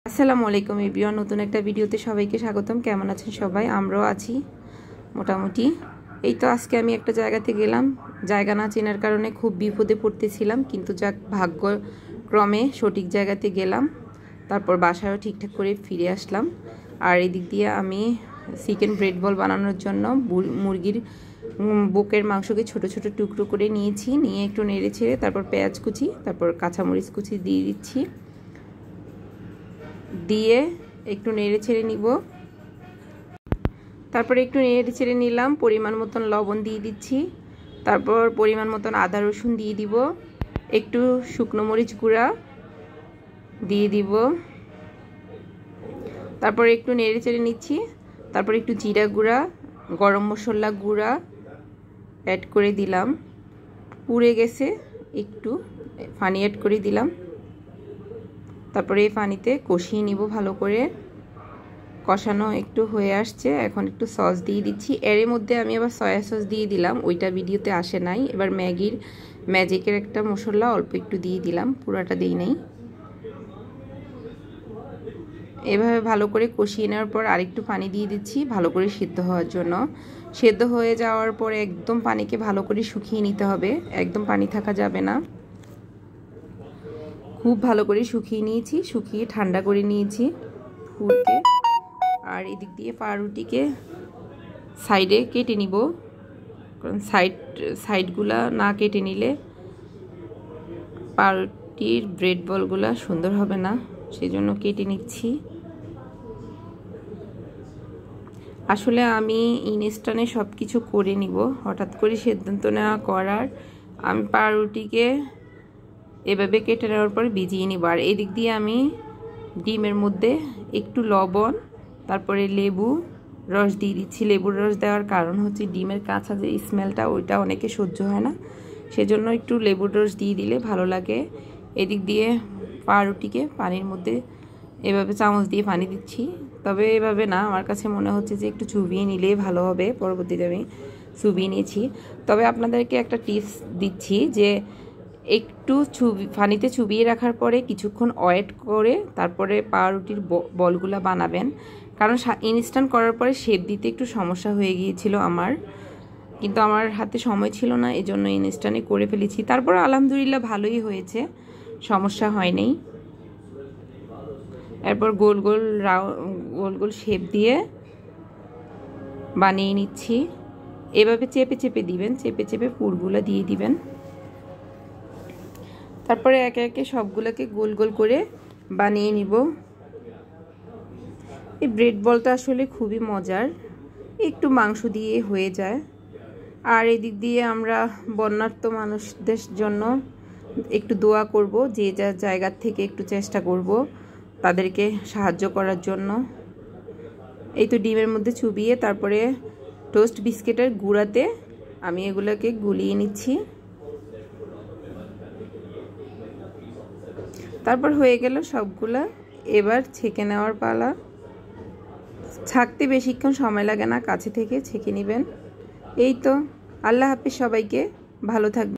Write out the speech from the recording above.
আসসালামু আলাইকুম এভরিওয়ান, নতুন একটা ভিডিওতে সবাইকে স্বাগতম। কেমন আছেন সবাই? আমরাও আছি মোটামুটি। এই তো আজকে আমি একটা জায়গাতে গেলাম, জায়গা না চেনার কারণে খুব বিপদে পড়তেছিলাম, কিন্তু যাক ভাগ্যক্রমে সঠিক জায়গাতে গেলাম। তারপর বাসায়ও ঠিকঠাক করে ফিরে আসলাম। আর এদিক দিয়ে আমি চিকেন ব্রেড বল বানানোর জন্য মুরগির বুকের মাংসকে ছোট ছোট টুকরো করে নিয়েছি, নিয়ে একটু নেড়ে ছেড়ে তারপর পেঁয়াজ কুচি, তারপর কাঁচামরিচ কুচি দিয়ে দিচ্ছি, দিয়ে একটু নেড়ে ছেড়ে নিব। তারপরে একটু নেড়ে ছেড়ে নিলাম, পরিমাণ মতন লবণ দিয়ে দিচ্ছি, তারপর পরিমাণ মতন আদা রসুন দিয়ে দিব, একটু শুকনো মরিচ গুঁড়া দিয়ে দিব, তারপর একটু নেড়ে চেড়ে নিচ্ছি। তারপর একটু জিরা গুঁড়া, গরম মশলা গুঁড়া অ্যাড করে দিলাম, পুড়ে গেছে একটু পানি অ্যাড করে দিলাম। তারপরে এই পানিতে কষিয়ে নিব ভালো করে। কষানো একটু হয়ে আসছে, এখন একটু সস দিয়ে দিচ্ছি। এর মধ্যে আমি আবার সয়া সস দিয়ে দিলাম, ওইটা ভিডিওতে আসে নাই। এবার ম্যাজিকের একটা মশলা অল্প একটু দিয়ে দিলাম, পুরাটা দিই নাই। এভাবে ভালো করে কষিয়ে নেওয়ার পর আরেকটু পানি দিয়ে দিচ্ছি ভালো করে সিদ্ধ হওয়ার জন্য। সেদ্ধ হয়ে যাওয়ার পরে একদম পানিকে ভালো করে শুকিয়ে নিতে হবে, একদম পানি থাকা যাবে না। খুব ভালো করে শুকিয়ে নিয়েছি, শুকিয়ে ঠান্ডা করে নিয়েছি ফুলকে। আর এদিক দিয়ে পাউরুটিকে সাইডে কেটে নিব, কারণ সাইডগুলা না কেটে নিলে পাউরুটির ব্রেড বলগুলা সুন্দর হবে না, সেজন্য কেটে নিচ্ছি। আসলে আমি ইনস্ট্যান্টে সব কিছু করে নিব, হঠাৎ করে সিদ্ধান্ত নেওয়া করার। আমি পাউরুটিকে এভাবে কেটে নেওয়ার পর ভিজিয়ে নিব। আর এদিক দিয়ে আমি ডিমের মধ্যে একটু লবণ, তারপরে লেবু রস দিয়ে দিচ্ছি। লেবুর রস দেওয়ার কারণ হচ্ছে ডিমের কাঁচা যে স্মেলটা, ওইটা অনেকে সহ্য হয় না, সেজন্য একটু লেবুর রস দিয়ে দিলে ভালো লাগে। এদিক দিয়ে পাউরুটিকে পানির মধ্যে এভাবে চামচ দিয়ে পানি দিচ্ছি, তবে এভাবে না, আমার কাছে মনে হচ্ছে যে একটু চুবিয়ে নিলেই ভালো হবে। পরবর্তীতে আমি চুবিয়ে নিয়েছি। তবে আপনাদেরকে একটা টিপস দিচ্ছি যে একটু পানিতে চুবিয়ে রাখার পরে কিছুক্ষণ ওয়েট করে তারপরে পাউরুটির বলগুলা বানাবেন, কারণ ইনস্ট্যান্ট করার পরে শেপ দিতে একটু সমস্যা হয়ে গিয়েছিল আমার, কিন্তু আমার হাতে সময় ছিল না, এজন্য ইনস্ট্যান্টে করে ফেলেছি। তারপর আলহামদুলিল্লাহ ভালোই হয়েছে, সমস্যা হয়নি। এরপর গোল গোল শেপ দিয়ে বানিয়ে নিচ্ছি। এভাবে চেপে চেপে দিবেন, চেপে চেপে পুরগুলো দিয়ে দিবেন। তারপরে একে একে সবগুলোকে গোল গোল করে বানিয়ে নিব। এই ব্রেড বলটা আসলে খুবই মজার, একটু মাংস দিয়ে হয়ে যায়। আর এদিক দিয়ে আমরা বন্যার্ত মানুষদের জন্য একটু দোয়া করব, যে যার জায়গার থেকে একটু চেষ্টা করব তাদেরকে সাহায্য করার জন্য। এই তো ডিমের মধ্যে চুবিয়ে তারপরে টোস্ট বিস্কিটের গুঁড়াতে আমি এগুলোকে গুলিয়ে নিচ্ছি। তারপর হয়ে গেল সবগুলা। এবার ছেঁকে নেওয়ার পালা। ছাঁকতে বেশিক্ষণ সময় লাগে না, কাছে থেকে ছেঁকে নেবেন। এই তো, আল্লাহ হাফেজ সবাইকে, ভালো থাকবেন।